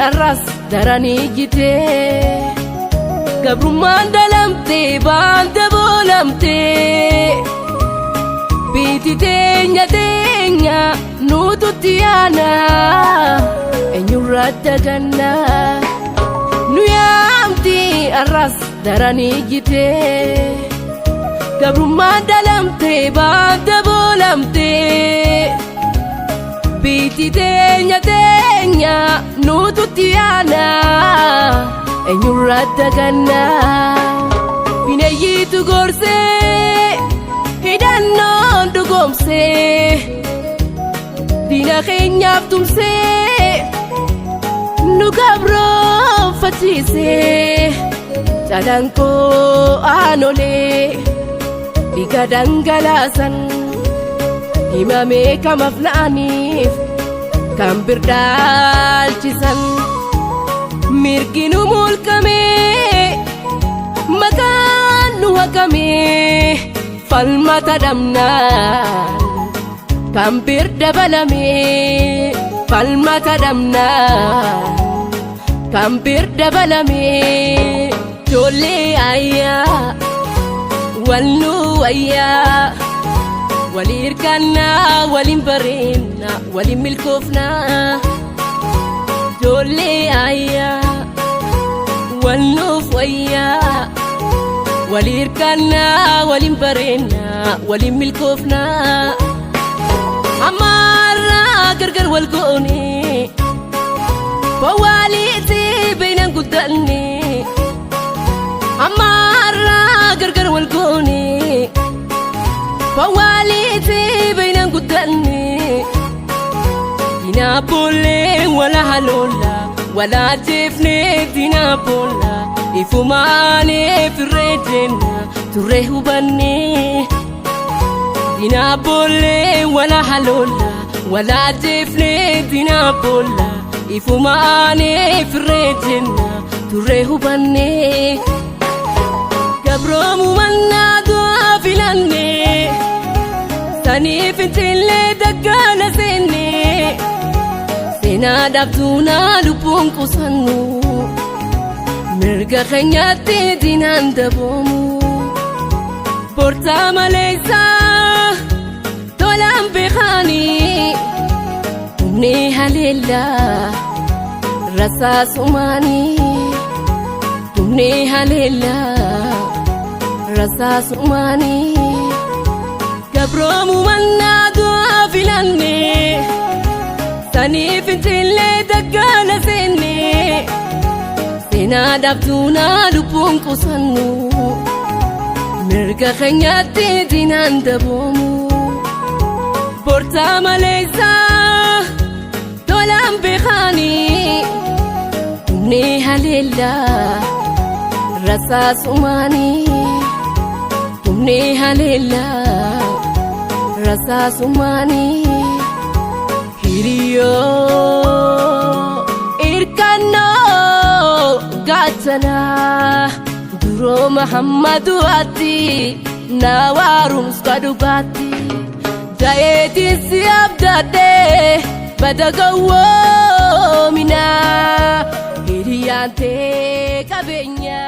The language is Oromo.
arras darani jite gabrummaan dalamte banda bolamte biti teenya nutu tiana enyurata ganna nuyamti arras darani jite gabrummaan dalamte banda bolamte biti teenya nutu tiana enyurata ganna bineyitu gorse hidanno dugomse dina keenyaaf tumse nu gabro fatise calanko anole diga dangalasan himame kamafnaanif kan birdaalchisan mirginu mulkame makaan nu hakame falmata damnaan kan birdabalame falmata damnaan kan birdabalame jolle ayyaa walnu ayyaa walirkanna walin barena walin milkofna jolle ayyaa walnu ayyaa walirkanna walin barena walin milkofna amara gargar walgone fawaliti bainan gudalne amara gargar walgone fawaliti bainan gudalne dina bolle wala halola wala jefne dina bolla ifumane firredena turehubane dina bolle wala halola wala jefne dina bolla ifumane firredena turehubane gabromu manna duafilanne sanif intille daggala senne sena dabtuna lubun kusannu mirga keenyatti dinan dabomu porta maleysa tolan bekhani umne halilla rasas umani umne halilla rasas umani gabromu manna duafilanne sanif intille daggala senne sena dabtuna lubun kusannu mirga keenyatti dinan dabomu porta maleysa tolan bekhani umne halilla rasas umani umne halilla rasas umani hiriyo irkanno gatana duro Muhammadu ati nawarum skadubati jaeti siabdade badagawo mina hiriyante kabenya